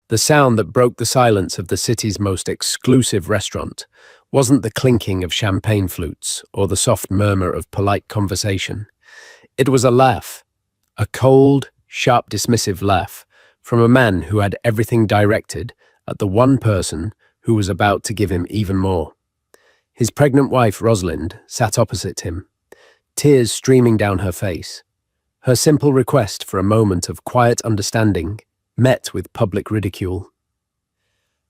The sound that broke the silence of the city's most exclusive restaurant wasn't the clinking of champagne flutes or the soft murmur of polite conversation. It was a laugh, a cold, sharp, dismissive laugh from a man who had everything directed at the one person who was about to give him even more. His pregnant wife, Rosalind, sat opposite him, tears streaming down her face. Her simple request for a moment of quiet understanding met with public ridicule.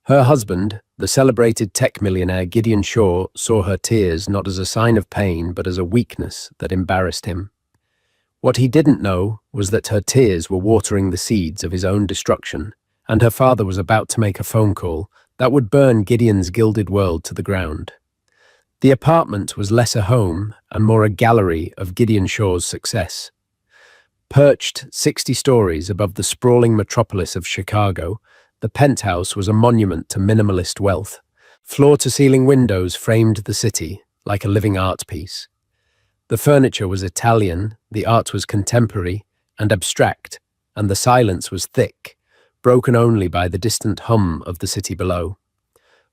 Her husband, the celebrated tech millionaire Gideon Shaw, saw her tears not as a sign of pain but as a weakness that embarrassed him. What he didn't know was that her tears were watering the seeds of his own destruction, and her father was about to make a phone call that would burn Gideon's gilded world to the ground. The apartment was less a home and more a gallery of Gideon Shaw's success. Perched 60 stories above the sprawling metropolis of Chicago, the penthouse was a monument to minimalist wealth. Floor-to-ceiling windows framed the city like a living art piece. The furniture was Italian, the art was contemporary and abstract, and the silence was thick, broken only by the distant hum of the city below.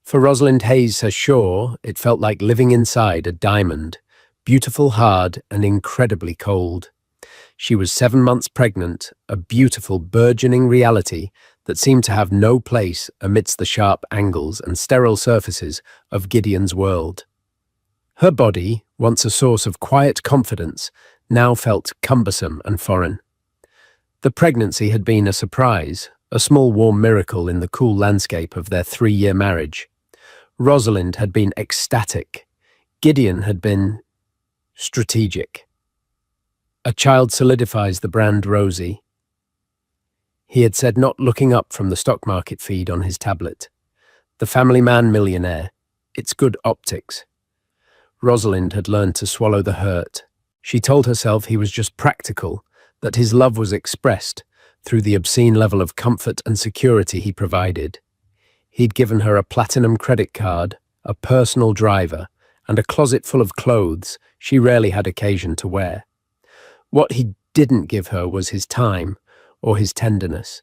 For Rosalind Hayes Shaw, it felt like living inside a diamond, beautiful, hard, and incredibly cold. She was 7 months pregnant, a beautiful, burgeoning reality that seemed to have no place amidst the sharp angles and sterile surfaces of Gideon's world. Her body, once a source of quiet confidence, now felt cumbersome and foreign. The pregnancy had been a surprise, a small warm miracle in the cool landscape of their 3-year marriage. Rosalind had been ecstatic. Gideon had been strategic. A child solidifies the brand Rosie. He had said, not looking up from the stock market feed on his tablet. The family man millionaire. It's good optics. Rosalind had learned to swallow the hurt. She told herself he was just practical, that his love was expressed through the obscene level of comfort and security he provided. He'd given her a platinum credit card, a personal driver, and a closet full of clothes she rarely had occasion to wear. What he didn't give her was his time or his tenderness.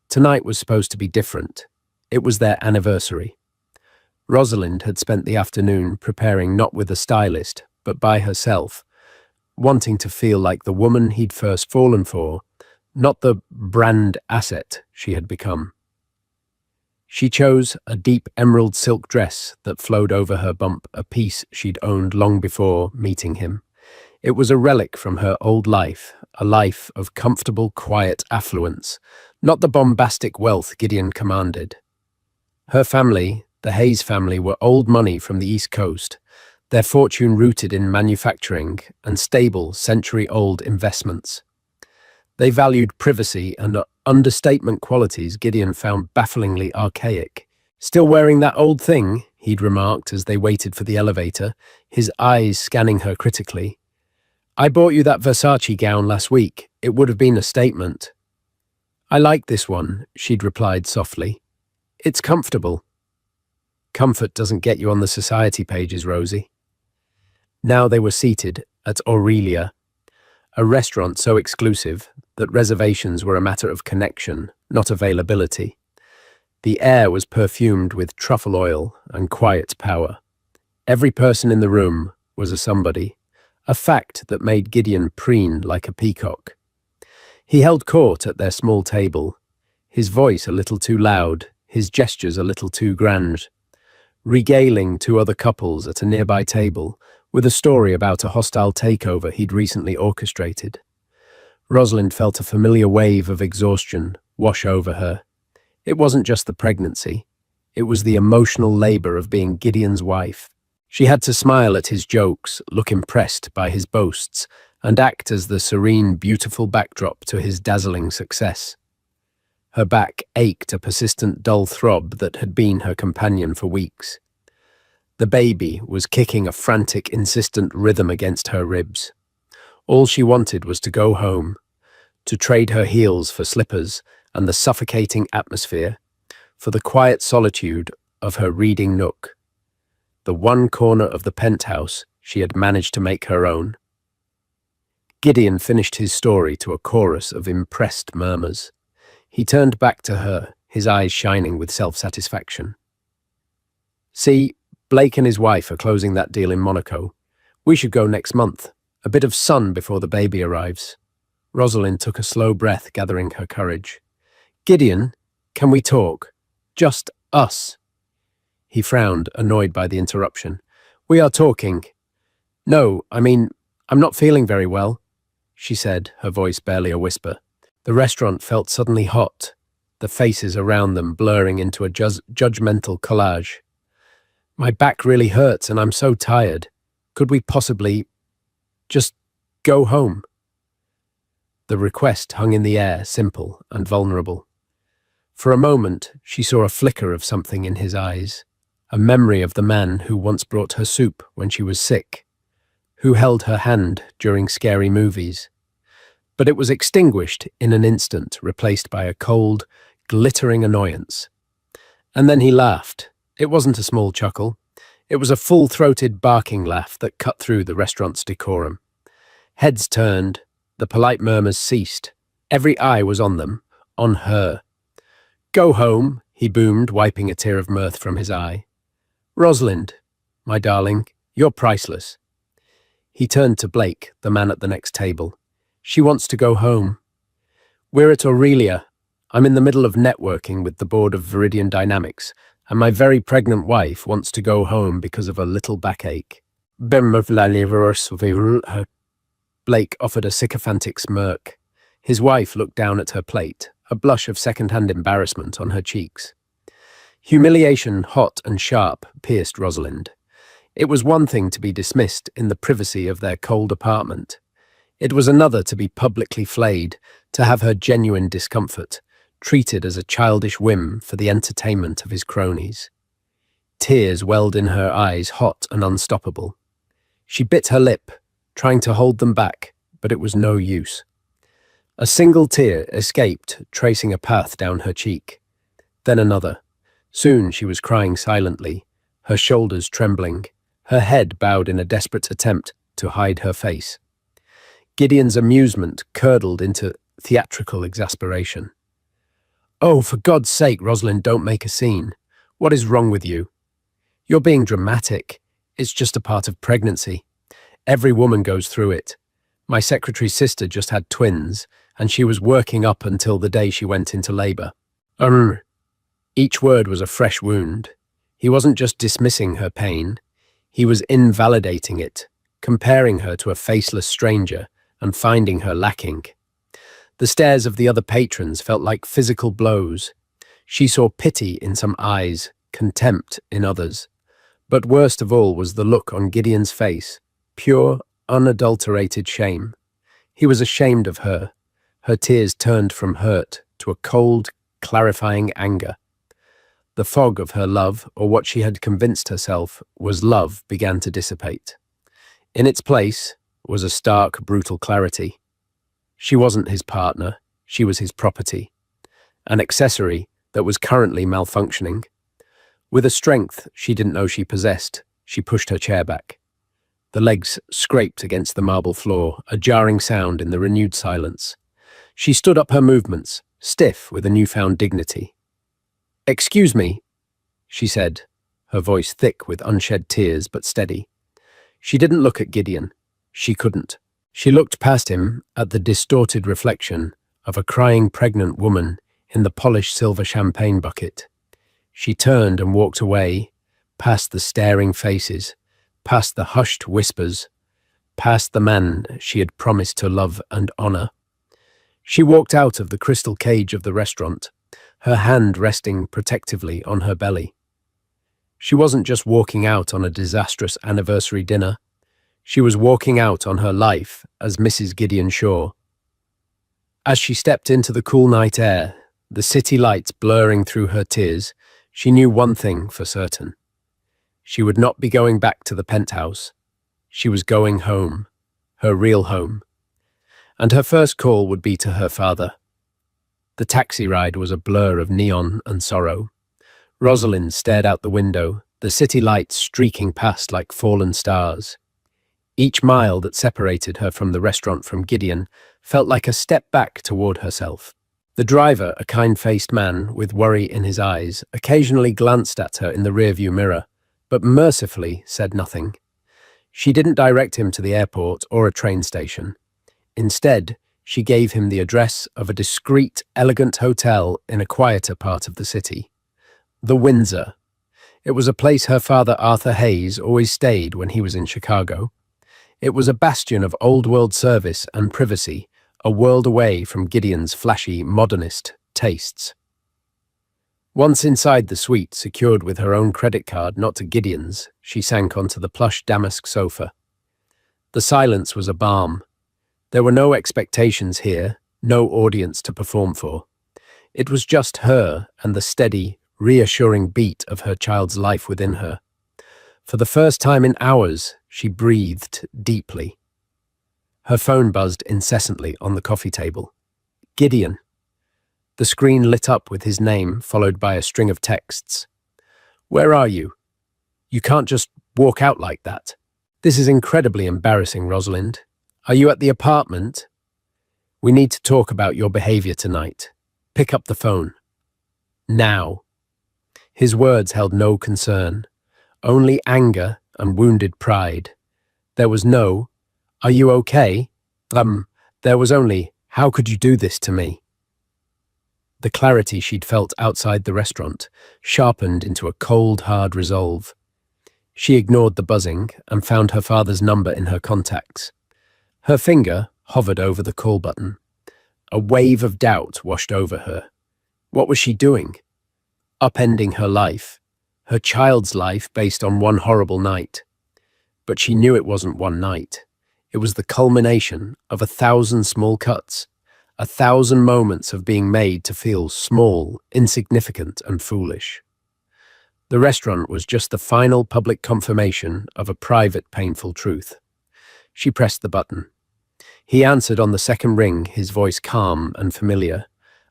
Tonight was supposed to be different. It was their anniversary. Rosalind had spent the afternoon preparing not with a stylist, but by herself, wanting to feel like the woman he'd first fallen for, not the brand asset she had become. She chose a deep emerald silk dress that flowed over her bump, a piece she'd owned long before meeting him. It was a relic from her old life, a life of comfortable, quiet affluence, not the bombastic wealth Gideon commanded. Her family, the Hayes family, were old money from the East Coast, their fortune rooted in manufacturing and stable, century-old investments. They valued privacy and understatement qualities Gideon found bafflingly archaic. Still wearing that old thing, he'd remarked as they waited for the elevator, his eyes scanning her critically. I bought you that Versace gown last week. It would have been a statement. I like this one, she'd replied softly. It's comfortable. Comfort doesn't get you on the society pages, Rosie. Now they were seated at Aurelia, a restaurant so exclusive that reservations were a matter of connection, not availability. The air was perfumed with truffle oil and quiet power. Every person in the room was a somebody, a fact that made Gideon preen like a peacock. He held court at their small table, his voice a little too loud, his gestures a little too grand, regaling 2 other couples at a nearby table with a story about a hostile takeover he'd recently orchestrated. Rosalind felt a familiar wave of exhaustion wash over her. It wasn't just the pregnancy, it was the emotional labor of being Gideon's wife. She had to smile at his jokes, look impressed by his boasts, and act as the serene, beautiful backdrop to his dazzling success. Her back ached, a persistent dull throb that had been her companion for weeks. The baby was kicking a frantic, insistent rhythm against her ribs. All she wanted was to go home, to trade her heels for slippers and the suffocating atmosphere, for the quiet solitude of her reading nook, the one corner of the penthouse she had managed to make her own. Gideon finished his story to a chorus of impressed murmurs. He turned back to her, his eyes shining with self-satisfaction. See, Blake and his wife are closing that deal in Monaco. We should go next month. A bit of sun before the baby arrives. Rosalind took a slow breath, gathering her courage. Gideon, can we talk? Just us. He frowned, annoyed by the interruption. We are talking. No, I'm not feeling very well, she said, her voice barely a whisper. The restaurant felt suddenly hot, the faces around them blurring into a judgmental collage. My back really hurts and I'm so tired. Could we possibly just go home? The request hung in the air, simple and vulnerable. For a moment, she saw a flicker of something in his eyes, a memory of the man who once brought her soup when she was sick, who held her hand during scary movies. But it was extinguished in an instant, replaced by a cold, glittering annoyance. And then he laughed. It wasn't a small chuckle. It was a full-throated barking laugh that cut through the restaurant's decorum. Heads turned, the polite murmurs ceased. Every eye was on them, on her. Go home, he boomed, wiping a tear of mirth from his eye. Rosalind, my darling, you're priceless. He turned to Blake, the man at the next table. She wants to go home. We're at Aurelia. I'm in the middle of networking with the board of Viridian Dynamics, and my very pregnant wife wants to go home because of a little backache. Blake offered a sycophantic smirk. His wife looked down at her plate, a blush of second-hand embarrassment on her cheeks. Humiliation, hot and sharp, pierced Rosalind. It was one thing to be dismissed in the privacy of their cold apartment. It was another to be publicly flayed, to have her genuine discomfort treated as a childish whim for the entertainment of his cronies. Tears welled in her eyes, hot and unstoppable. She bit her lip, trying to hold them back, but it was no use. A single tear escaped, tracing a path down her cheek. Then another. Soon she was crying silently, her shoulders trembling, her head bowed in a desperate attempt to hide her face. Gideon's amusement curdled into theatrical exasperation. Oh, for God's sake, Rosalind, don't make a scene. What is wrong with you? You're being dramatic. It's just a part of pregnancy. Every woman goes through it. My secretary's sister just had twins, and she was working up until the day she went into labor. Each word was a fresh wound. He wasn't just dismissing her pain. He was invalidating it, comparing her to a faceless stranger and finding her lacking. The stares of the other patrons felt like physical blows. She saw pity in some eyes, contempt in others. But worst of all was the look on Gideon's face, pure, unadulterated shame. He was ashamed of her. Her tears turned from hurt to a cold, clarifying anger. The fog of her love, or what she had convinced herself was love, began to dissipate. In its place was a stark, brutal clarity. She wasn't his partner, she was his property, an accessory that was currently malfunctioning. With a strength she didn't know she possessed, she pushed her chair back. The legs scraped against the marble floor, a jarring sound in the renewed silence. She stood up her movements, stiff with a newfound dignity. Excuse me, she said, her voice thick with unshed tears but steady. She didn't look at Gideon. She couldn't. She looked past him at the distorted reflection of a crying pregnant woman in the polished silver champagne bucket. She turned and walked away, past the staring faces, past the hushed whispers, past the man she had promised to love and honor. She walked out of the crystal cage of the restaurant, her hand resting protectively on her belly. She wasn't just walking out on a disastrous anniversary dinner. She was walking out on her life as Mrs. Gideon Shaw. As she stepped into the cool night air, the city lights blurring through her tears, she knew one thing for certain. She would not be going back to the penthouse. She was going home, her real home. And her first call would be to her father. The taxi ride was a blur of neon and sorrow. Rosalind stared out the window, the city lights streaking past like fallen stars. Each mile that separated her from the restaurant from Gideon felt like a step back toward herself. The driver, a kind-faced man with worry in his eyes, occasionally glanced at her in the rearview mirror, but mercifully said nothing. She didn't direct him to the airport or a train station. Instead, she gave him the address of a discreet, elegant hotel in a quieter part of the city. The Windsor. It was a place her father Arthur Hayes always stayed when he was in Chicago. It was a bastion of old-world service and privacy, a world away from Gideon's flashy, modernist tastes. Once inside the suite, secured with her own credit card, not to Gideon's, she sank onto the plush damask sofa. The silence was a balm. There were no expectations here, no audience to perform for. It was just her and the steady, reassuring beat of her child's life within her. For the first time in hours, she breathed deeply. Her phone buzzed incessantly on the coffee table. Gideon. The screen lit up with his name, followed by a string of texts. Where are you? You can't just walk out like that. This is incredibly embarrassing, Rosalind. Are you at the apartment? We need to talk about your behavior tonight. Pick up the phone. Now. His words held no concern, only anger and wounded pride. There was no, "Are you okay?" There was only, "How could you do this to me?" The clarity she'd felt outside the restaurant sharpened into a cold, hard resolve. She ignored the buzzing and found her father's number in her contacts. Her finger hovered over the call button. A wave of doubt washed over her. What was she doing? Upending her life, her child's life based on one horrible night. But she knew it wasn't one night. It was the culmination of 1,000 small cuts, 1,000 moments of being made to feel small, insignificant, and foolish. The restaurant was just the final public confirmation of a private, painful truth. She pressed the button. He answered on the second ring, his voice calm and familiar,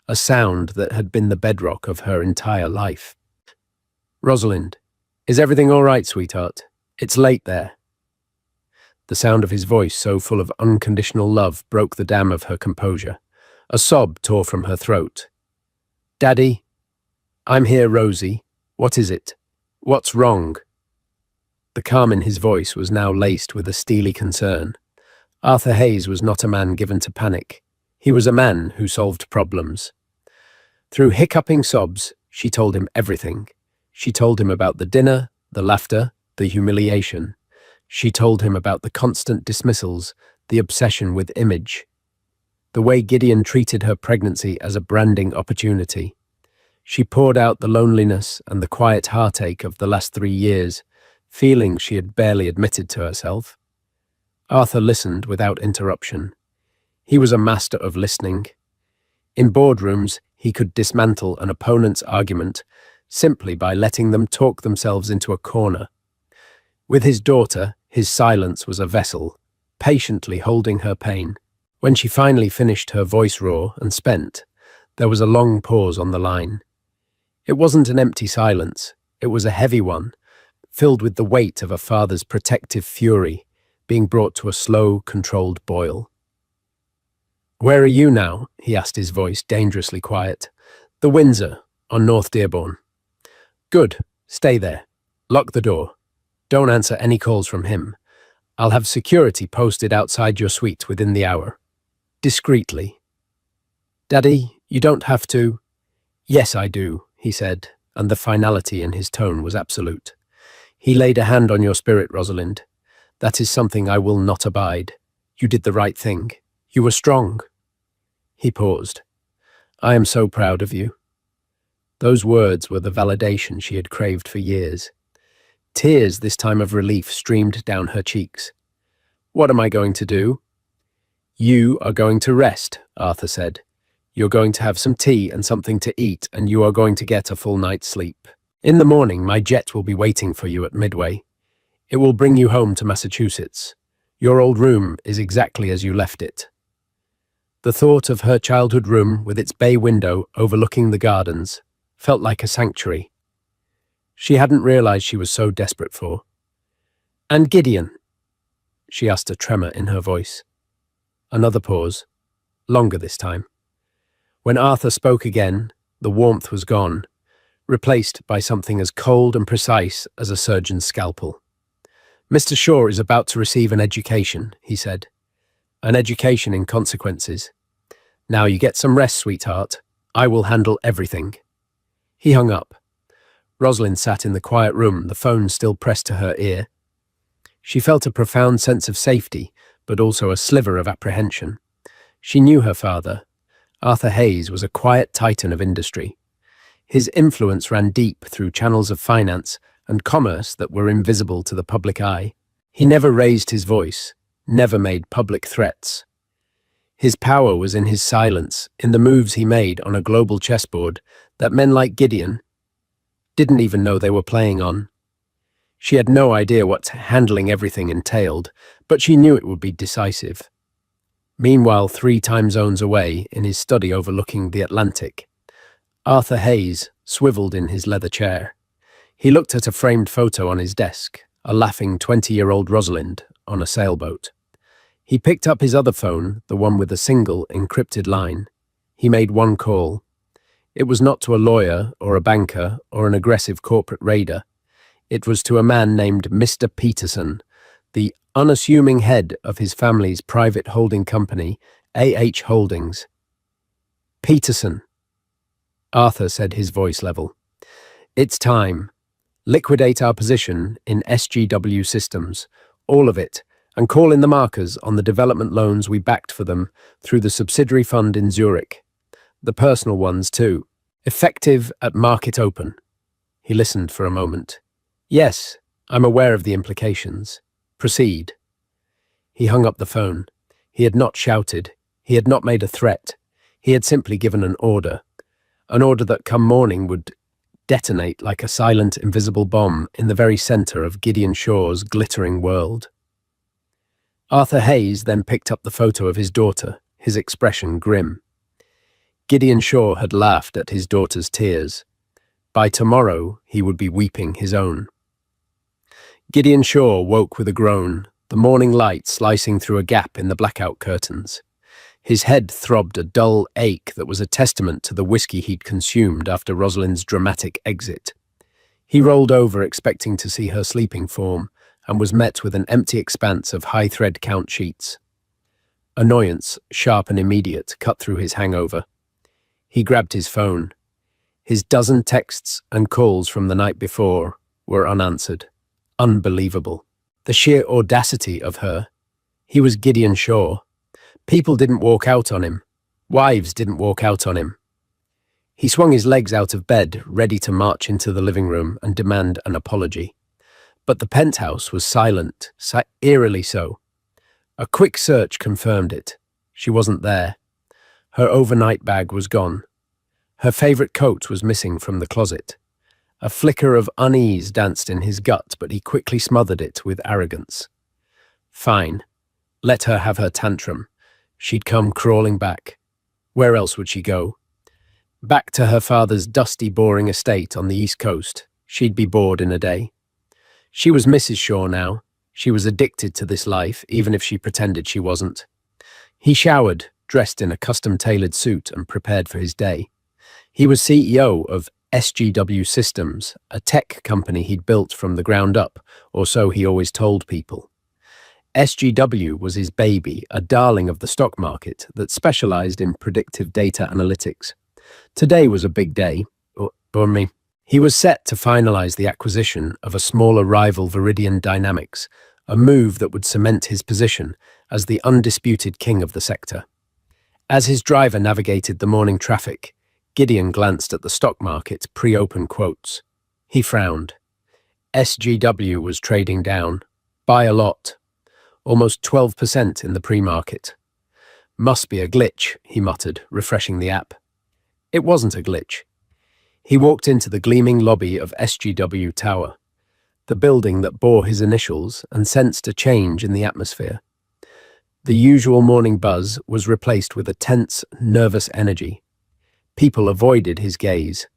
a sound that had been the bedrock of her entire life. Rosalind, is everything all right, sweetheart? It's late there. The sound of his voice, so full of unconditional love, broke the dam of her composure. A sob tore from her throat. Daddy? I'm here, Rosie. What is it? What's wrong? The calm in his voice was now laced with a steely concern. Arthur Hayes was not a man given to panic. He was a man who solved problems. Through hiccuping sobs, she told him everything. She told him about the dinner, the laughter, the humiliation. She told him about the constant dismissals, the obsession with image. The way Gideon treated her pregnancy as a branding opportunity. She poured out the loneliness and the quiet heartache of the last 3 years, feelings she had barely admitted to herself. Arthur listened without interruption. He was a master of listening. In boardrooms, he could dismantle an opponent's argument simply by letting them talk themselves into a corner. With his daughter, his silence was a vessel, patiently holding her pain. When she finally finished, her voice raw and spent, there was a long pause on the line. It wasn't an empty silence, it was a heavy one, filled with the weight of a father's protective fury, being brought to a slow, controlled boil. Where are you now? He asked, his voice dangerously quiet. The Windsor, on North Dearborn. Good, stay there. Lock the door. Don't answer any calls from him. I'll have security posted outside your suite within the hour. Discreetly. Daddy, you don't have to. Yes, I do, he said, and the finality in his tone was absolute. He laid a hand on your spirit, Rosalind. That is something I will not abide. You did the right thing. You were strong. He paused. I am so proud of you. Those words were the validation she had craved for years. Tears, this time of relief, streamed down her cheeks. What am I going to do? You are going to rest, Arthur said. You're going to have some tea and something to eat, and you are going to get a full night's sleep. In the morning, my jet will be waiting for you at Midway. It will bring you home to Massachusetts. Your old room is exactly as you left it. The thought of her childhood room with its bay window overlooking the gardens felt like a sanctuary. She hadn't realized she was so desperate for. And Gideon? She asked, a tremor in her voice. Another pause, longer this time. When Arthur spoke again, the warmth was gone, replaced by something as cold and precise as a surgeon's scalpel. "Mr. Shaw is about to receive an education," he said. "An education in consequences. Now you get some rest, sweetheart. I will handle everything." He hung up. Rosalind sat in the quiet room, the phone still pressed to her ear. She felt a profound sense of safety, but also a sliver of apprehension. She knew her father. Arthur Hayes was a quiet titan of industry. His influence ran deep through channels of finance and commerce that were invisible to the public eye. He never raised his voice, never made public threats. His power was in his silence, in the moves he made on a global chessboard that men like Gideon didn't even know they were playing on. She had no idea what handling everything entailed, but she knew it would be decisive. Meanwhile, 3 time zones away, in his study overlooking the Atlantic, Arthur Hayes swiveled in his leather chair. He looked at a framed photo on his desk, a laughing 20-year-old Rosalind on a sailboat. He picked up his other phone, the one with a single encrypted line. He made one call. It was not to a lawyer or a banker or an aggressive corporate raider. It was to a man named Mr. Peterson, the unassuming head of his family's private holding company, AH Holdings. "Peterson," Arthur said, his voice level. "It's time. Liquidate our position in SGW Systems, all of it, and call in the markers on the development loans we backed for them through the subsidiary fund in Zurich. The personal ones too. Effective at market open." He listened for a moment. "Yes, I'm aware of the implications. Proceed." He hung up the phone. He had not shouted. He had not made a threat. He had simply given an order that come morning would detonate like a silent, invisible bomb in the very center of Gideon Shaw's glittering world. Arthur Hayes then picked up the photo of his daughter, his expression grim. Gideon Shaw had laughed at his daughter's tears. By tomorrow, he would be weeping his own. Gideon Shaw woke with a groan, the morning light slicing through a gap in the blackout curtains. His head throbbed a dull ache that was a testament to the whiskey he'd consumed after Rosalind's dramatic exit. He rolled over expecting to see her sleeping form and was met with an empty expanse of high-thread count sheets. Annoyance, sharp and immediate, cut through his hangover. He grabbed his phone. His dozen texts and calls from the night before were unanswered. Unbelievable. The sheer audacity of her. He was Gideon Shaw. People didn't walk out on him. Wives didn't walk out on him. He swung his legs out of bed, ready to march into the living room and demand an apology. But the penthouse was silent, eerily so. A quick search confirmed it. She wasn't there. Her overnight bag was gone. Her favorite coat was missing from the closet. A flicker of unease danced in his gut, but he quickly smothered it with arrogance. Fine. Let her have her tantrum. She'd come crawling back. Where else would she go? Back to her father's dusty, boring estate on the East Coast. She'd be bored in a day. She was Mrs. Shaw now. She was addicted to this life, even if she pretended she wasn't. He showered, dressed in a custom-tailored suit, and prepared for his day. He was CEO of SGW Systems, a tech company he'd built from the ground up, or so he always told people. SGW was his baby, a darling of the stock market that specialized in predictive data analytics. Today was a big day, for me. He was set to finalize the acquisition of a smaller rival, Viridian Dynamics, a move that would cement his position as the undisputed king of the sector. As his driver navigated the morning traffic, Gideon glanced at the stock market's pre-open quotes. He frowned. SGW was trading down, by a lot, almost 12% in the pre-market. Must be a glitch, he muttered, refreshing the app. It wasn't a glitch. He walked into the gleaming lobby of SGW Tower, the building that bore his initials, and sensed a change in the atmosphere. The usual morning buzz was replaced with a tense, nervous energy. People avoided his gaze.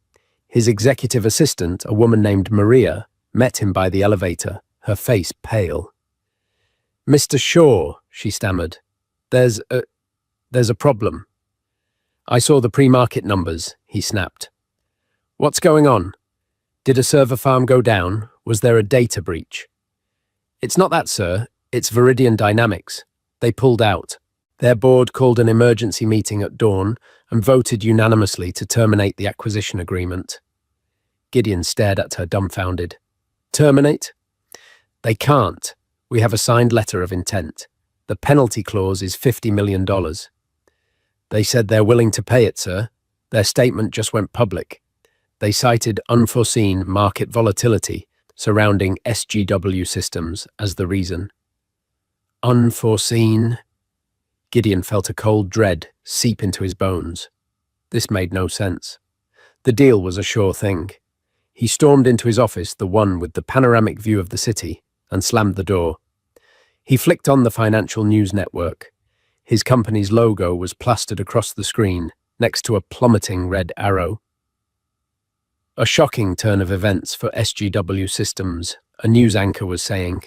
His executive assistant, a woman named Maria, met him by the elevator, her face pale. "Mr. Shaw," she stammered, There's a problem." I saw the pre-market numbers, he snapped. What's going on? Did a server farm go down? Was there a data breach? It's not that, sir. It's Viridian Dynamics. They pulled out. Their board called an emergency meeting at dawn and voted unanimously to terminate the acquisition agreement. Gideon stared at her dumbfounded. Terminate? They can't. We have a signed letter of intent. The penalty clause is $50 million. They said they're willing to pay it, sir. Their statement just went public. They cited unforeseen market volatility surrounding SGW systems as the reason. Unforeseen? Gideon felt a cold dread seep into his bones. This made no sense. The deal was a sure thing. He stormed into his office, the one with the panoramic view of the city, and slammed the door. He flicked on the financial news network. His company's logo was plastered across the screen, next to a plummeting red arrow. A shocking turn of events for SGW systems, a news anchor was saying.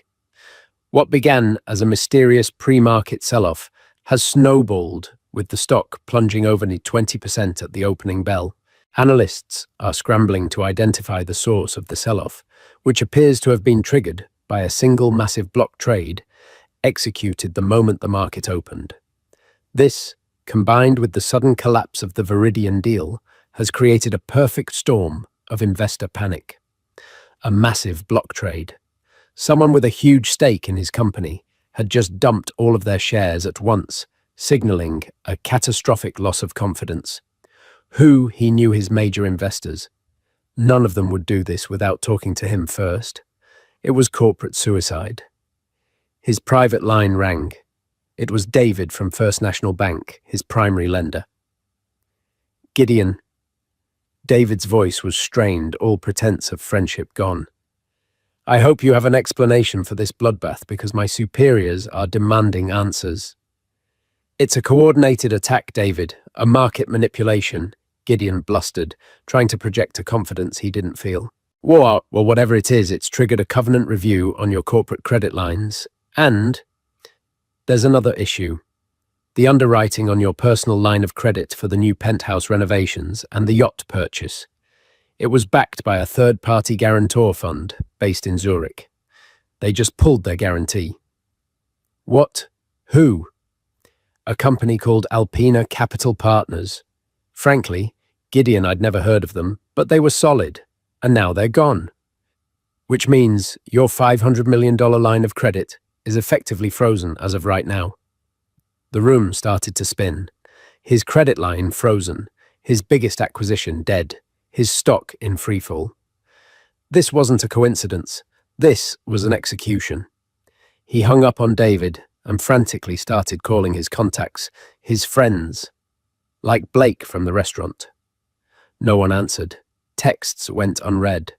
What began as a mysterious pre-market sell-off has snowballed, with the stock plunging over 20% at the opening bell. Analysts are scrambling to identify the source of the sell-off, which appears to have been triggered by a single massive block trade executed the moment the market opened. This, combined with the sudden collapse of the Viridian deal, has created a perfect storm of investor panic. A massive block trade. Someone with a huge stake in his company had just dumped all of their shares at once, signaling a catastrophic loss of confidence. He knew his major investors. None of them would do this without talking to him first. It was corporate suicide. His private line rang. It was David from First National Bank, his primary lender. Gideon. David's voice was strained, all pretense of friendship gone. I hope you have an explanation for this bloodbath because my superiors are demanding answers. It's a coordinated attack, David, a market manipulation, Gideon blustered, trying to project a confidence he didn't feel. Well, whatever it is, it's triggered a covenant review on your corporate credit lines, and there's another issue. The underwriting on your personal line of credit for the new penthouse renovations and the yacht purchase. It was backed by a third-party guarantor fund based in Zurich. They just pulled their guarantee. What? Who? A company called Alpina Capital Partners. Frankly, Gideon, I'd never heard of them, but they were solid, and now they're gone. Which means your $500 million line of credit is effectively frozen as of right now. The room started to spin. His credit line frozen, his biggest acquisition dead, his stock in freefall. This wasn't a coincidence. This was an execution. He hung up on David and frantically started calling his contacts, his friends, like Blake from the restaurant. No one answered. Texts went unread.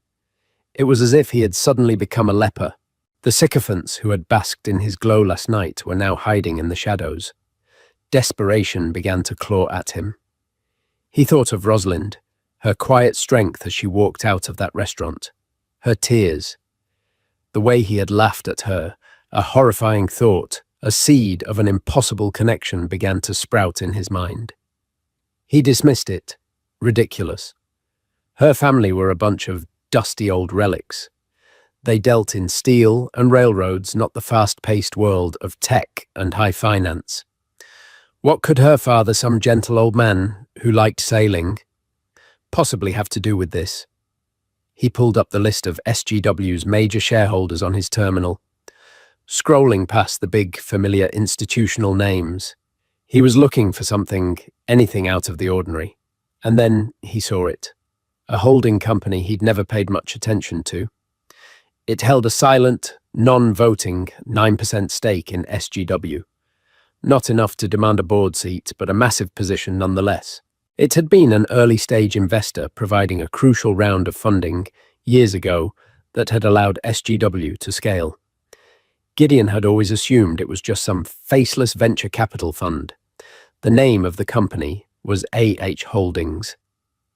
It was as if he had suddenly become a leper. The sycophants who had basked in his glow last night were now hiding in the shadows. Desperation began to claw at him. He thought of Rosalind, her quiet strength as she walked out of that restaurant, her tears, the way he had laughed at her, a horrifying thought, a seed of an impossible connection began to sprout in his mind. He dismissed it, ridiculous. Her family were a bunch of dusty old relics. They dealt in steel and railroads, not the fast-paced world of tech and high finance. What could her father, some gentle old man who liked sailing, possibly have to do with this? He pulled up the list of SGW's major shareholders on his terminal, scrolling past the big, familiar institutional names. He was looking for something, anything out of the ordinary. And then he saw it. A holding company he'd never paid much attention to. It held a silent, non-voting 9% stake in SGW. Not enough to demand a board seat, but a massive position nonetheless. It had been an early-stage investor providing a crucial round of funding years ago that had allowed SGW to scale. Gideon had always assumed it was just some faceless venture capital fund. The name of the company was AH Holdings.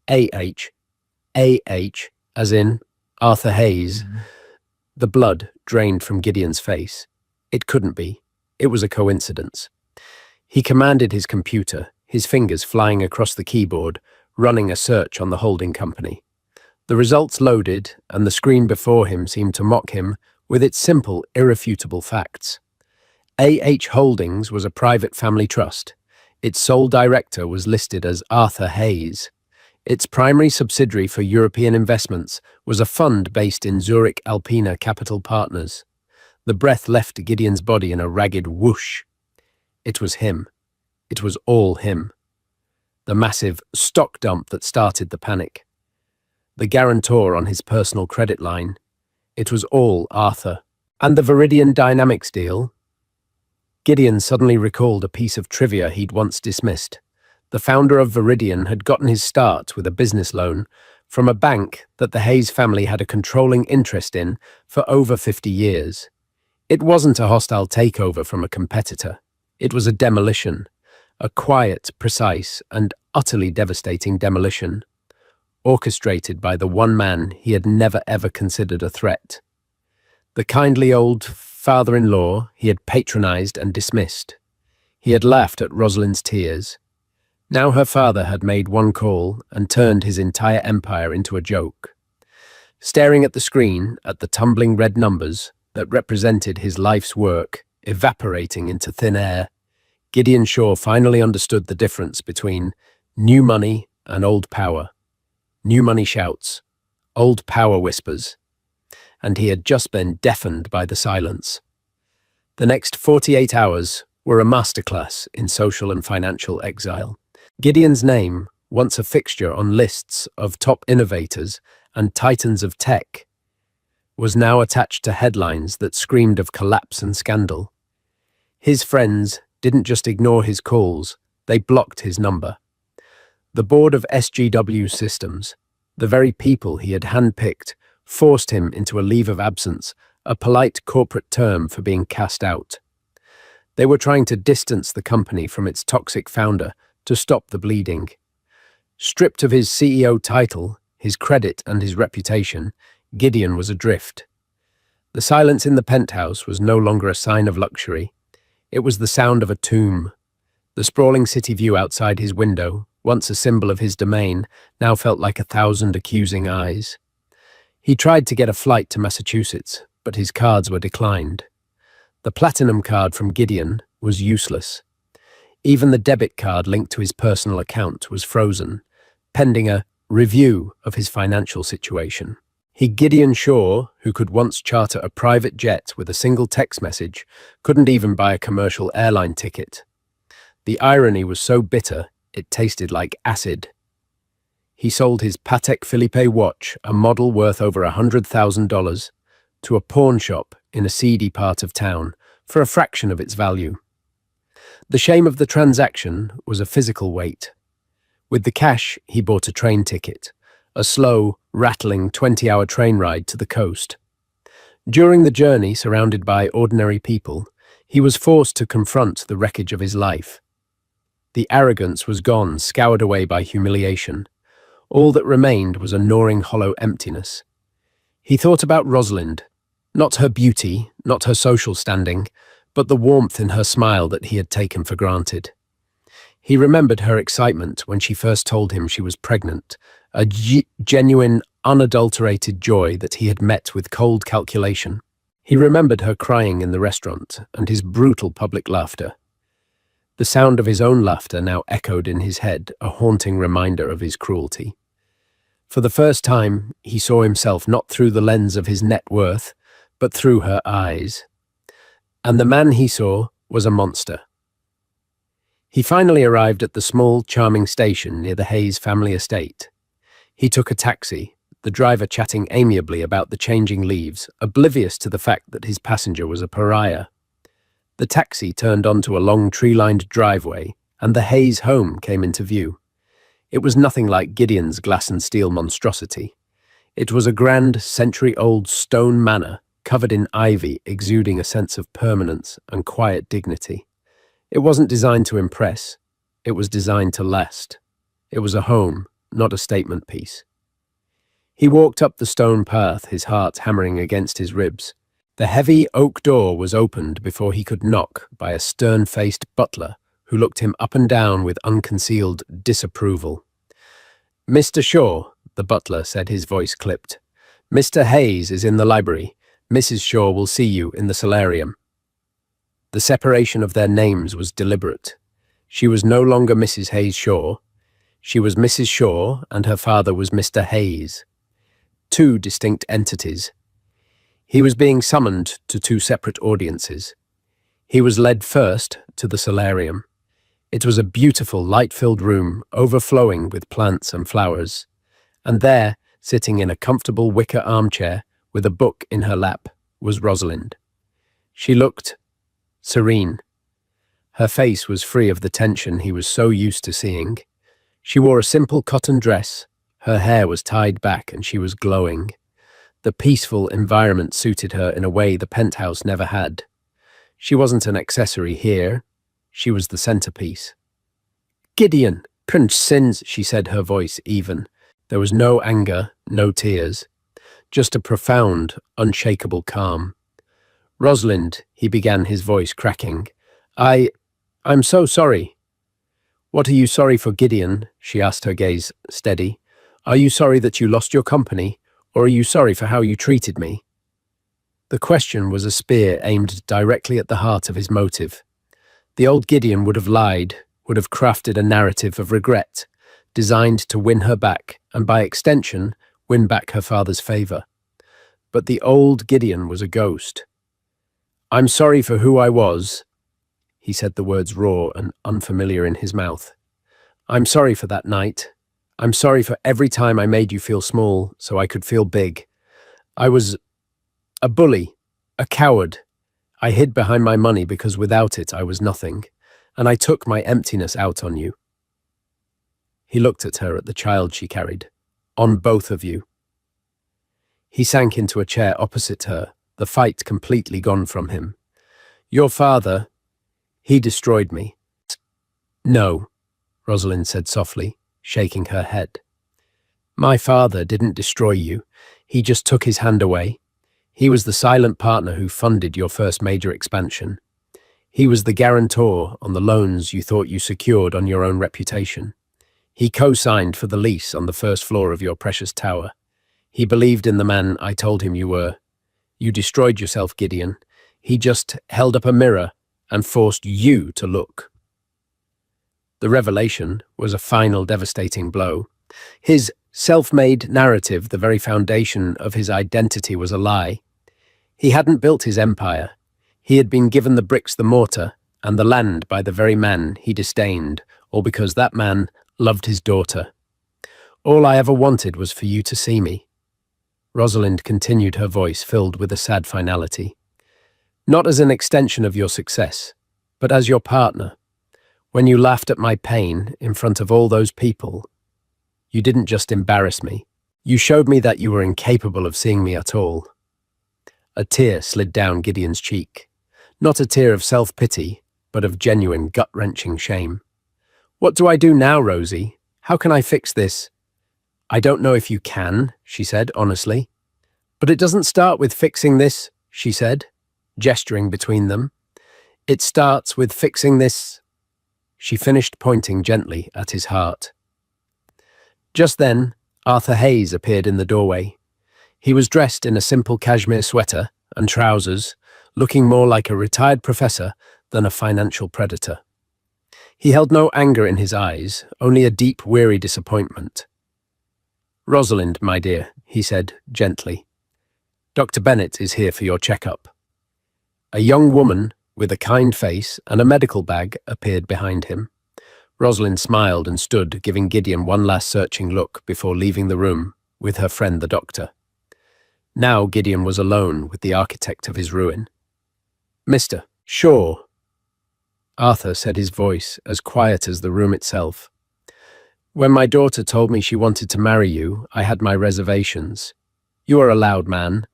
AH as in Arthur Hayes. The blood drained from Gideon's face. It couldn't be. It was a coincidence. He commanded his computer, his fingers flying across the keyboard, running a search on the holding company. The results loaded, and the screen before him seemed to mock him with its simple, irrefutable facts. AH Holdings was a private family trust. Its sole director was listed as Arthur Hayes. Its primary subsidiary for European investments was a fund based in Zurich Alpina Capital Partners. The breath left Gideon's body in a ragged whoosh. It was him. It was all him. The massive stock dump that started the panic. The guarantor on his personal credit line. It was all Arthur. And the Viridian Dynamics deal? Gideon suddenly recalled a piece of trivia he'd once dismissed. The founder of Viridian had gotten his start with a business loan from a bank that the Hayes family had a controlling interest in for over 50 years. It wasn't a hostile takeover from a competitor. It was a demolition, a quiet, precise, and utterly devastating demolition, orchestrated by the one man he had never ever considered a threat. The kindly old father-in-law he had patronized and dismissed. He had laughed at Rosalind's tears. Now her father had made one call and turned his entire empire into a joke. Staring at the screen, at the tumbling red numbers that represented his life's work evaporating into thin air, Gideon Shaw finally understood the difference between new money and old power. New money shouts, old power whispers, and he had just been deafened by the silence. The next 48 hours were a masterclass in social and financial exile. Gideon's name, once a fixture on lists of top innovators and titans of tech, was now attached to headlines that screamed of collapse and scandal. His friends didn't just ignore his calls, they blocked his number. The board of SGW Systems, the very people he had handpicked, forced him into a leave of absence, a polite corporate term for being cast out. They were trying to distance the company from its toxic founder to stop the bleeding. Stripped of his CEO title, his credit and his reputation, Gideon was adrift. The silence in the penthouse was no longer a sign of luxury. It was the sound of a tomb. The sprawling city view outside his window, once a symbol of his domain, now felt like 1,000 accusing eyes. He tried to get a flight to Massachusetts, but his cards were declined. The platinum card from Gideon was useless. Even the debit card linked to his personal account was frozen, pending a review of his financial situation. Gideon Shaw, who could once charter a private jet with a single text message, couldn't even buy a commercial airline ticket. The irony was so bitter, it tasted like acid. He sold his Patek Philippe watch, a model worth over $100,000, to a pawn shop in a seedy part of town for a fraction of its value. The shame of the transaction was a physical weight. With the cash, he bought a train ticket, a slow, rattling 20-hour train ride to the coast. During the journey, surrounded by ordinary people, he was forced to confront the wreckage of his life. The arrogance was gone, scoured away by humiliation. All that remained was a gnawing, hollow emptiness. He thought about Rosalind, not her beauty, not her social standing, but the warmth in her smile that he had taken for granted. He remembered her excitement when she first told him she was pregnant, a genuine, unadulterated joy that he had met with cold calculation. He remembered her crying in the restaurant and his brutal public laughter. The sound of his own laughter now echoed in his head, a haunting reminder of his cruelty. For the first time, he saw himself not through the lens of his net worth, but through her eyes. And the man he saw was a monster. He finally arrived at the small, charming station near the Hayes family estate. He took a taxi, the driver chatting amiably about the changing leaves, oblivious to the fact that his passenger was a pariah. The taxi turned onto a long tree-lined driveway, and the Hayes home came into view. It was nothing like Gideon's glass and steel monstrosity. It was a grand, century-old stone manor, covered in ivy, exuding a sense of permanence and quiet dignity. It wasn't designed to impress. It was designed to last. It was a home, not a statement piece. He walked up the stone path, his heart hammering against his ribs. The heavy oak door was opened before he could knock by a stern-faced butler who looked him up and down with unconcealed disapproval. "Mr. Shaw," the butler said, his voice clipped. "Mr. Hayes is in the library. Mrs. Shaw will see you in the solarium." The separation of their names was deliberate. She was no longer Mrs. Hayes Shaw. She was Mrs. Shaw, and her father was Mr. Hayes. Two distinct entities. He was being summoned to two separate audiences. He was led first to the solarium. It was a beautiful, light-filled room, overflowing with plants and flowers. And there, sitting in a comfortable wicker armchair with a book in her lap, was Rosalind. She looked serene. Her face was free of the tension he was so used to seeing. She wore a simple cotton dress, her hair was tied back and she was glowing. The peaceful environment suited her in a way the penthouse never had. She wasn't an accessory here, she was the centerpiece. "Gideon, Prince Sins," she said, her voice even. There was no anger, no tears, just a profound, unshakable calm. "Rosalind," he began, his voice cracking. I'm so sorry." "What are you sorry for, Gideon?" she asked, her gaze steady. "Are you sorry that you lost your company, or are you sorry for how you treated me?" The question was a spear aimed directly at the heart of his motive. The old Gideon would have lied, would have crafted a narrative of regret, designed to win her back, and by extension, win back her father's favor. But the old Gideon was a ghost. "I'm sorry for who I was." He said the words raw and unfamiliar in his mouth. "I'm sorry for that night. I'm sorry for every time I made you feel small so I could feel big. I was a bully, a coward. I hid behind my money because without it I was nothing, and I took my emptiness out on you." He looked at her, at the child she carried. "On both of you." He sank into a chair opposite her, the fight completely gone from him. "Your father, he destroyed me." "No," Rosalind said softly, shaking her head. "My father didn't destroy you. He just took his hand away. He was the silent partner who funded your first major expansion. He was the guarantor on the loans you thought you secured on your own reputation. He co-signed for the lease on the first floor of your precious tower. He believed in the man I told him you were. You destroyed yourself, Gideon. He just held up a mirror and forced you to look." The revelation was a final devastating blow. His self-made narrative, the very foundation of his identity, was a lie. He hadn't built his empire. He had been given the bricks, the mortar, and the land by the very man he disdained, all because that man loved his daughter. "All I ever wanted was for you to see me." Rosalind continued, her voice filled with a sad finality. "Not as an extension of your success, but as your partner. When you laughed at my pain in front of all those people, you didn't just embarrass me. You showed me that you were incapable of seeing me at all." A tear slid down Gideon's cheek. Not a tear of self-pity, but of genuine, gut-wrenching shame. "What do I do now, Rosie? How can I fix this?" "I don't know if you can," she said, honestly. "But it doesn't start with fixing this," she said, gesturing between them. "It starts with fixing this." She finished, pointing gently at his heart. Just then, Arthur Hayes appeared in the doorway. He was dressed in a simple cashmere sweater and trousers, looking more like a retired professor than a financial predator. He held no anger in his eyes, only a deep, weary disappointment. "Rosalind, my dear," he said gently, "Dr. Bennett is here for your checkup." A young woman with a kind face and a medical bag appeared behind him. Rosalind smiled and stood, giving Gideon one last searching look before leaving the room with her friend the doctor. Now Gideon was alone with the architect of his ruin. "Mr. Shaw," Arthur said, his voice as quiet as the room itself. "When my daughter told me she wanted to marry you, I had my reservations. You are a loud man.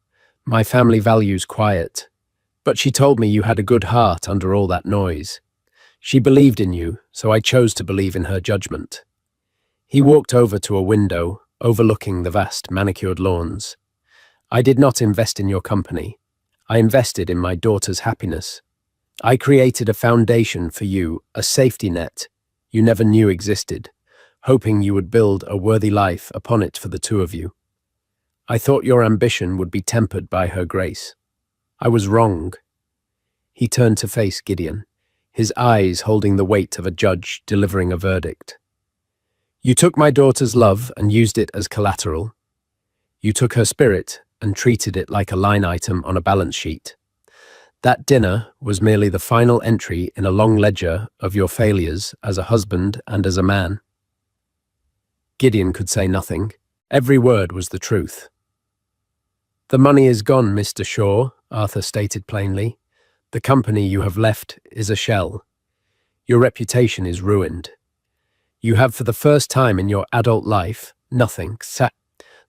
My family values quiet. But she told me you had a good heart under all that noise. She believed in you, so I chose to believe in her judgment." He walked over to a window overlooking the vast manicured lawns. "I did not invest in your company. I invested in my daughter's happiness. I created a foundation for you, a safety net you never knew existed, hoping you would build a worthy life upon it for the two of you. I thought your ambition would be tempered by her grace. I was wrong." He turned to face Gideon, his eyes holding the weight of a judge delivering a verdict. "You took my daughter's love and used it as collateral. You took her spirit and treated it like a line item on a balance sheet. That dinner was merely the final entry in a long ledger of your failures as a husband and as a man." Gideon could say nothing. Every word was the truth. "The money is gone, Mr. Shaw," Arthur stated plainly. "The company you have left is a shell. Your reputation is ruined. You have, for the first time in your adult life, nothing.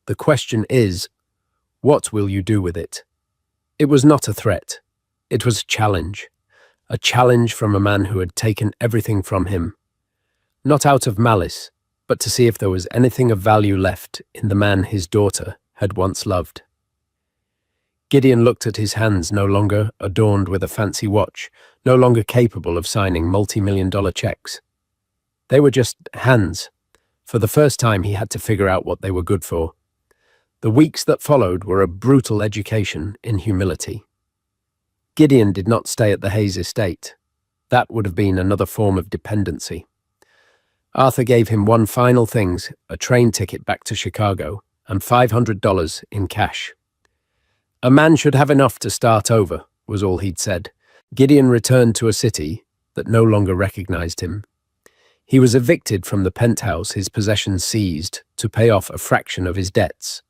The question is, what will you do with it?" It was not a threat. It was a challenge from a man who had taken everything from him. Not out of malice, but to see if there was anything of value left in the man his daughter had once loved. Gideon looked at his hands, no longer adorned with a fancy watch, no longer capable of signing multi-million-dollar checks. They were just hands. For the first time, he had to figure out what they were good for. The weeks that followed were a brutal education in humility. Gideon did not stay at the Hayes estate. That would have been another form of dependency. Arthur gave him one final thing, a train ticket back to Chicago, and $500 in cash. A man should have enough to start over, was all he'd said. Gideon returned to a city that no longer recognized him. He was evicted from the penthouse his possessions seized to pay off a fraction of his debts.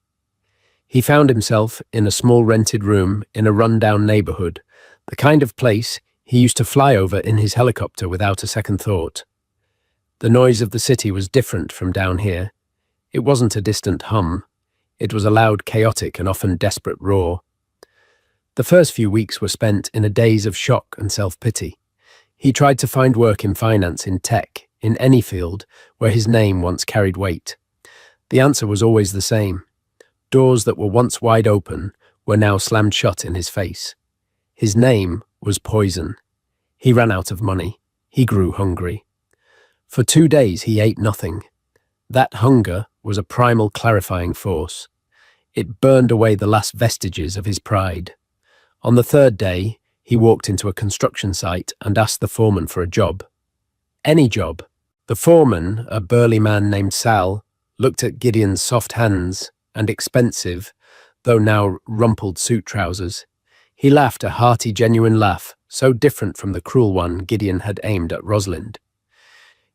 He found himself in a small rented room in a run-down neighborhood, the kind of place he used to fly over in his helicopter without a second thought. The noise of the city was different from down here. It wasn't a distant hum. It was a loud, chaotic, and often desperate roar. The first few weeks were spent in a daze of shock and self-pity. He tried to find work in finance, in tech, in any field where his name once carried weight. The answer was always the same. Doors that were once wide open were now slammed shut in his face. His name was poison. He ran out of money. He grew hungry. For 2 days he ate nothing. That hunger was a primal clarifying force. It burned away the last vestiges of his pride. On the third day, he walked into a construction site and asked the foreman for a job. Any job. The foreman, a burly man named Sal, looked at Gideon's soft hands and expensive, though now rumpled suit trousers. He laughed a hearty, genuine laugh, so different from the cruel one Gideon had aimed at Rosalind.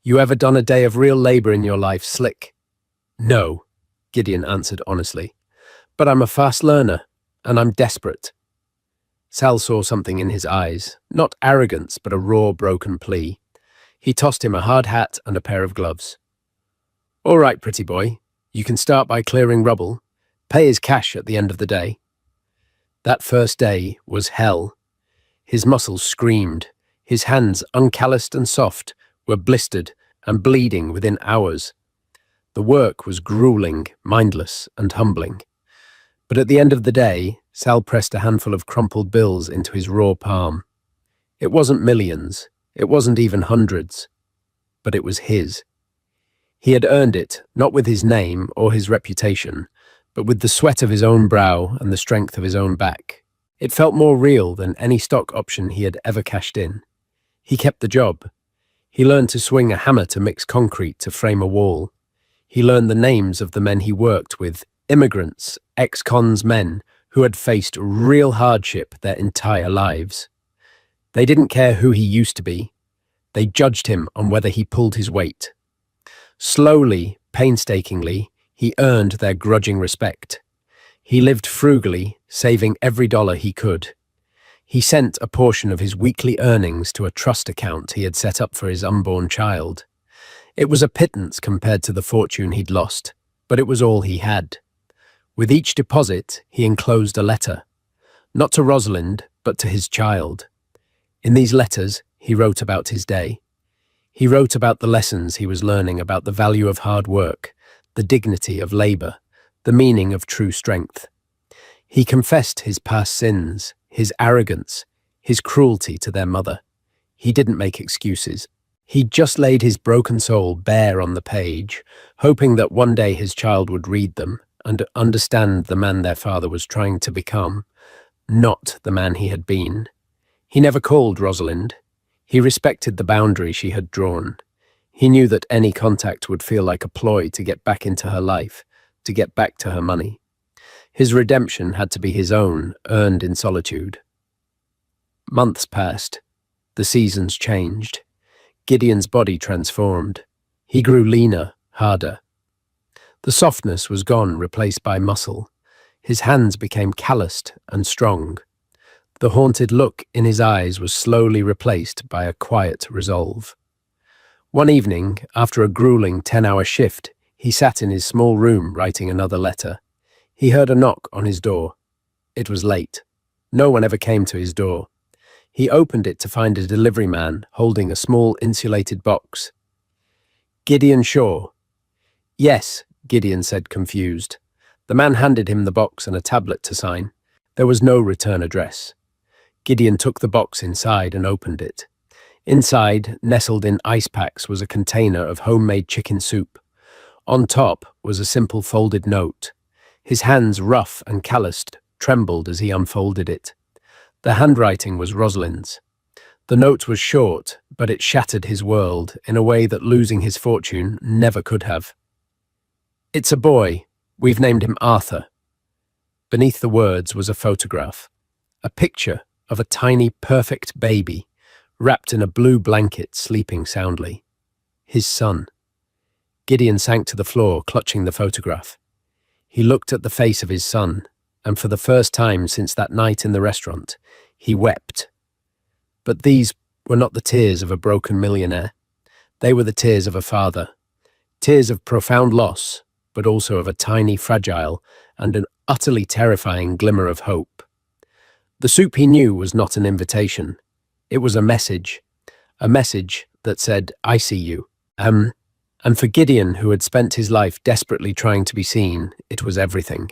"You ever done a day of real labor in your life, Slick?" "No," Gideon answered honestly. "But I'm a fast learner, and I'm desperate." Sal saw something in his eyes, not arrogance, but a raw, broken plea. He tossed him a hard hat and a pair of gloves. "All right, pretty boy. You can start by clearing rubble. Pay is cash at the end of the day." That first day was hell. His muscles screamed. His hands, uncalloused and soft, were blistered and bleeding within hours. The work was grueling, mindless, and humbling. But at the end of the day, Sal pressed a handful of crumpled bills into his raw palm. It wasn't millions. It wasn't even hundreds. But it was his. He had earned it, not with his name or his reputation, but with the sweat of his own brow and the strength of his own back. It felt more real than any stock option he had ever cashed in. He kept the job. He learned to swing a hammer to mix concrete to frame a wall. He learned the names of the men he worked with, immigrants, ex-cons men who had faced real hardship their entire lives. They didn't care who he used to be. They judged him on whether he pulled his weight. Slowly, painstakingly, he earned their grudging respect. He lived frugally, saving every dollar he could. He sent a portion of his weekly earnings to a trust account he had set up for his unborn child. It was a pittance compared to the fortune he'd lost, but it was all he had. With each deposit, he enclosed a letter, not to Rosalind, but to his child. In these letters, he wrote about his day. He wrote about the lessons he was learning about the value of hard work, the dignity of labor, the meaning of true strength. He confessed his past sins, his arrogance, his cruelty to their mother. He didn't make excuses. He just laid his broken soul bare on the page, hoping that one day his child would read them and understand the man their father was trying to become, not the man he had been. He never called Rosalind. He respected the boundary she had drawn. He knew that any contact would feel like a ploy to get back into her life, to get back to her money. His redemption had to be his own, earned in solitude. Months passed. The seasons changed. Gideon's body transformed. He grew leaner, harder. The softness was gone, replaced by muscle. His hands became calloused and strong. The haunted look in his eyes was slowly replaced by a quiet resolve. One evening, after a grueling 10-hour shift, he sat in his small room writing another letter. He heard a knock on his door. It was late. No one ever came to his door. He opened it to find a delivery man holding a small insulated box. "Gideon Shaw." "Yes," Gideon said, confused. The man handed him the box and a tablet to sign. There was no return address. Gideon took the box inside and opened it. Inside, nestled in ice packs, was a container of homemade chicken soup. On top was a simple folded note. His hands, rough and calloused, trembled as he unfolded it. The handwriting was Rosalind's. The note was short, but it shattered his world in a way that losing his fortune never could have. "It's a boy. We've named him Arthur." Beneath the words was a photograph, a picture of a tiny, perfect baby, wrapped in a blue blanket, sleeping soundly. His son. Gideon sank to the floor, clutching the photograph. He looked at the face of his son, and for the first time since that night in the restaurant, he wept. But these were not the tears of a broken millionaire. They were the tears of a father. Tears of profound loss, but also of a tiny, fragile, and an utterly terrifying glimmer of hope. The soup he knew was not an invitation. It was a message that said, "I see you." And for Gideon, who had spent his life desperately trying to be seen, it was everything.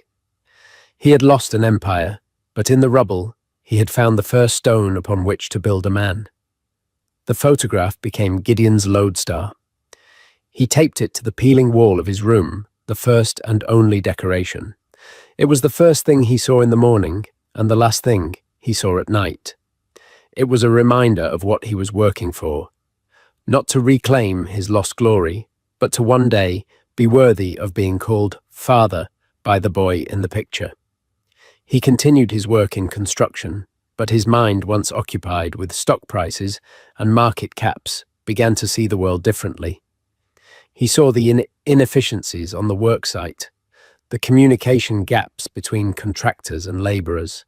He had lost an empire, but in the rubble, he had found the first stone upon which to build a man. The photograph became Gideon's lodestar. He taped it to the peeling wall of his room, the first and only decoration. It was the first thing he saw in the morning, and the last thing he saw at night. It was a reminder of what he was working for, not to reclaim his lost glory, but to one day be worthy of being called father by the boy in the picture. He continued his work in construction, but his mind, once occupied with stock prices and market caps, began to see the world differently. He saw the inefficiencies on the work site, the communication gaps between contractors and laborers,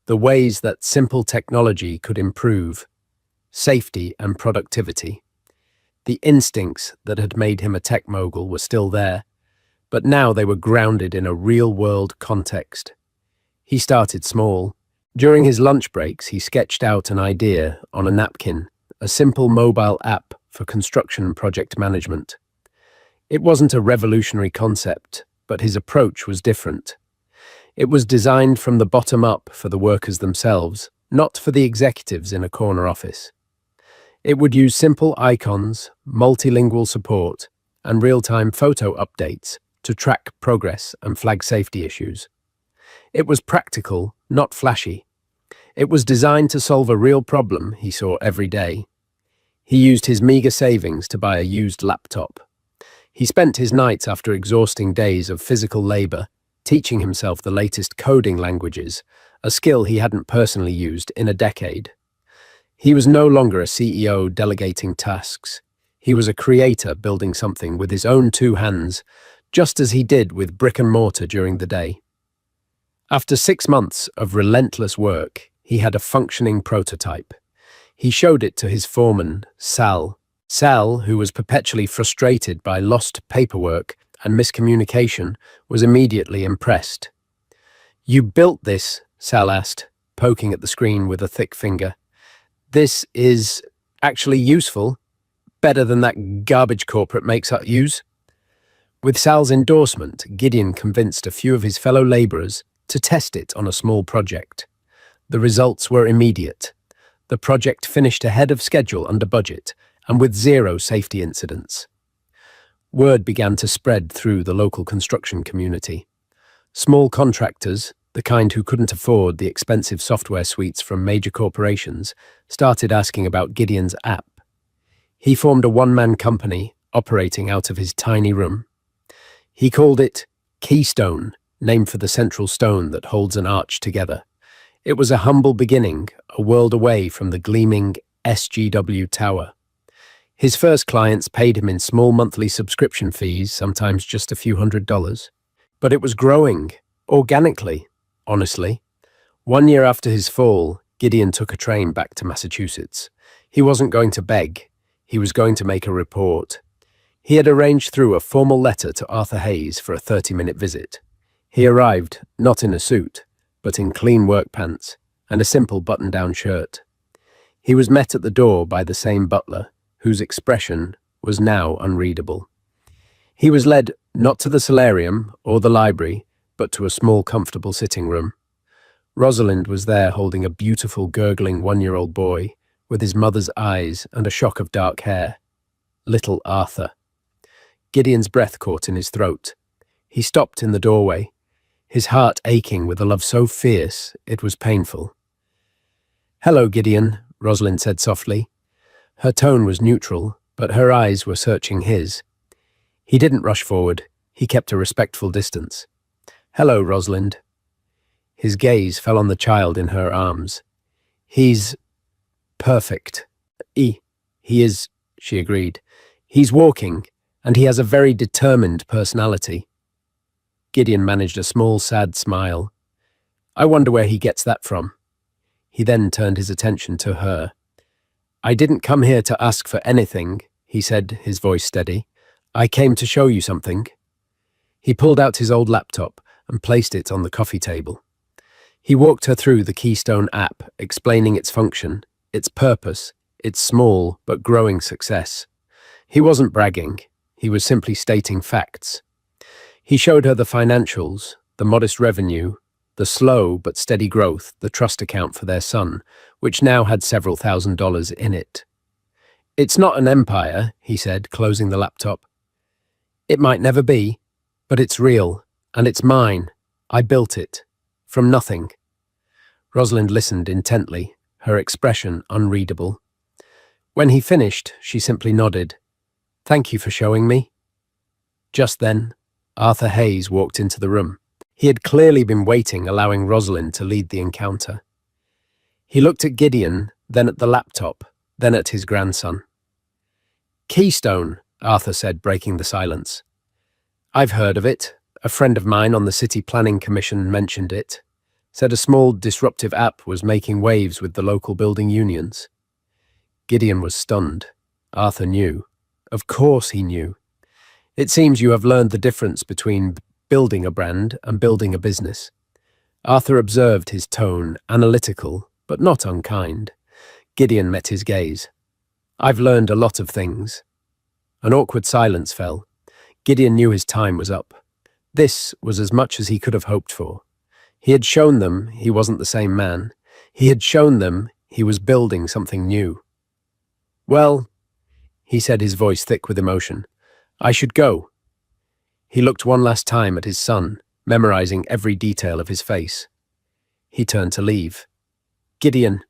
the ways that simple technology could improve safety and productivity. The instincts that had made him a tech mogul were still there, but now they were grounded in a real-world context. He started small. During his lunch breaks, he sketched out an idea on a napkin, a simple mobile app for construction project management. It wasn't a revolutionary concept, but his approach was different. It was designed from the bottom up for the workers themselves, not for the executives in a corner office. It would use simple icons, multilingual support, and real-time photo updates to track progress and flag safety issues. It was practical, not flashy. It was designed to solve a real problem he saw every day. He used his meager savings to buy a used laptop. He spent his nights after exhausting days of physical labor, teaching himself the latest coding languages, a skill he hadn't personally used in a decade. He was no longer a CEO delegating tasks. He was a creator building something with his own two hands, just as he did with brick and mortar during the day. After 6 months of relentless work, he had a functioning prototype. He showed it to his foreman, Sal. Sal, who was perpetually frustrated by lost paperwork and miscommunication, was immediately impressed. "You built this?" Sal asked, poking at the screen with a thick finger. "This is actually useful, better than that garbage corporate makes us use?" With Sal's endorsement, Gideon convinced a few of his fellow laborers to test it on a small project. The results were immediate. The project finished ahead of schedule under budget and with zero safety incidents. Word began to spread through the local construction community. Small contractors, the kind who couldn't afford the expensive software suites from major corporations, started asking about Gideon's app. He formed a one-man company operating out of his tiny room. He called it Keystone, named for the central stone that holds an arch together. It was a humble beginning, a world away from the gleaming SGW tower. His first clients paid him in small monthly subscription fees, sometimes just a few $100s. But it was growing, organically, honestly. 1 year after his fall, Gideon took a train back to Massachusetts. He wasn't going to beg. He was going to make a report. He had arranged through a formal letter to Arthur Hayes for a 30-minute visit. He arrived, not in a suit, but in clean work pants and a simple button-down shirt. He was met at the door by the same butler, whose expression was now unreadable. He was led not to the solarium or the library, but to a small, comfortable sitting room. Rosalind was there holding a beautiful, gurgling 1-year-old boy with his mother's eyes and a shock of dark hair. Little Arthur. Gideon's breath caught in his throat. He stopped in the doorway, his heart aching with a love so fierce it was painful. "Hello, Gideon," Rosalind said softly. Her tone was neutral, but her eyes were searching his. He didn't rush forward. He kept a respectful distance. "Hello, Rosalind." His gaze fell on the child in her arms. "He's perfect." He is," she agreed. "He's walking, and he has a very determined personality." Gideon managed a small, sad smile. "I wonder where he gets that from." He then turned his attention to her. "I didn't come here to ask for anything," he said, his voice steady. "I came to show you something." He pulled out his old laptop and placed it on the coffee table. He walked her through the Keystone app, explaining its function, its purpose, its small but growing success. He wasn't bragging. He was simply stating facts. He showed her the financials, the modest revenue, the slow but steady growth, the trust account for their son, which now had several $1,000s in it. "It's not an empire," he said, closing the laptop. "It might never be, but it's real, and it's mine. I built it. From nothing." Rosalind listened intently, her expression unreadable. When he finished, she simply nodded. "Thank you for showing me." Just then, Arthur Hayes walked into the room. He had clearly been waiting, allowing Rosalind to lead the encounter. He looked at Gideon, then at the laptop, then at his grandson. "Keystone," Arthur said, breaking the silence. "I've heard of it. A friend of mine on the City Planning Commission mentioned it. Said a small, disruptive app was making waves with the local building unions." Gideon was stunned. Arthur knew. Of course he knew. "It seems you have learned the difference between building a brand and building a business." Arthur observed his tone, analytical, but not unkind. Gideon met his gaze. "I've learned a lot of things." An awkward silence fell. Gideon knew his time was up. This was as much as he could have hoped for. He had shown them he wasn't the same man. He had shown them he was building something new. "Well," he said, his voice thick with emotion, "I should go." He looked one last time at his son, memorizing every detail of his face. He turned to leave. "Gideon."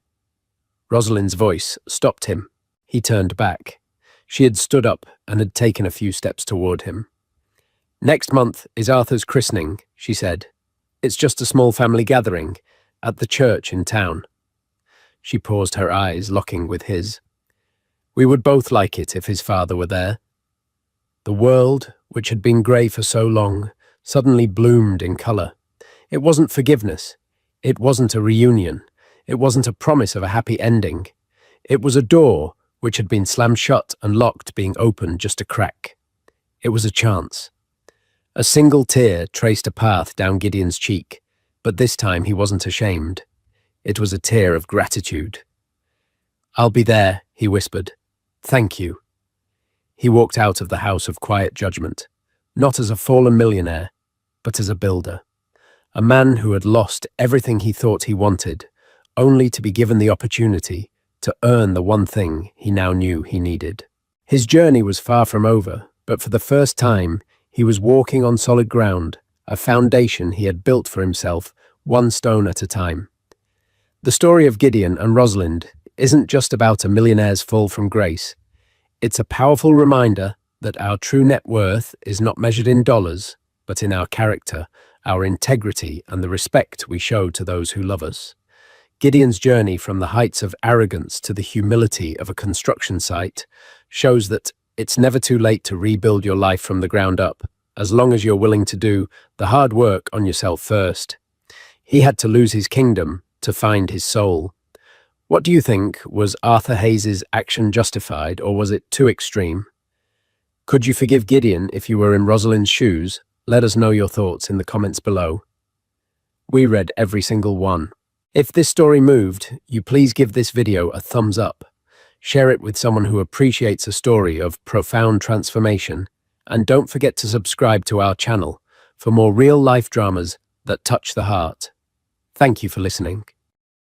Rosalind's voice stopped him. He turned back. She had stood up and had taken a few steps toward him. "Next month is Arthur's christening," she said. "It's just a small family gathering at the church in town." She paused, her eyes locking with his. "We would both like it if his father were there." The world, which had been grey for so long, suddenly bloomed in colour. It wasn't forgiveness. It wasn't a reunion. It wasn't a promise of a happy ending. It was a door which had been slammed shut and locked being opened just a crack. It was a chance. A single tear traced a path down Gideon's cheek, but this time he wasn't ashamed. It was a tear of gratitude. "I'll be there," he whispered. "Thank you." He walked out of the house of quiet judgment, not as a fallen millionaire, but as a builder. A man who had lost everything he thought he wanted, only to be given the opportunity to earn the one thing he now knew he needed. His journey was far from over, but for the first time, he was walking on solid ground, a foundation he had built for himself, one stone at a time. The story of Gideon and Rosalind isn't just about a millionaire's fall from grace. It's a powerful reminder that our true net worth is not measured in dollars, but in our character, our integrity, and the respect we show to those who love us. Gideon's journey from the heights of arrogance to the humility of a construction site shows that it's never too late to rebuild your life from the ground up, as long as you're willing to do the hard work on yourself first. He had to lose his kingdom to find his soul. What do you think? Was Arthur Hayes' action justified, or was it too extreme? Could you forgive Gideon if you were in Rosalind's shoes? Let us know your thoughts in the comments below. We read every single one. If this story moved you, please give this video a thumbs up. Share it with someone who appreciates a story of profound transformation. And don't forget to subscribe to our channel for more real-life dramas that touch the heart. Thank you for listening.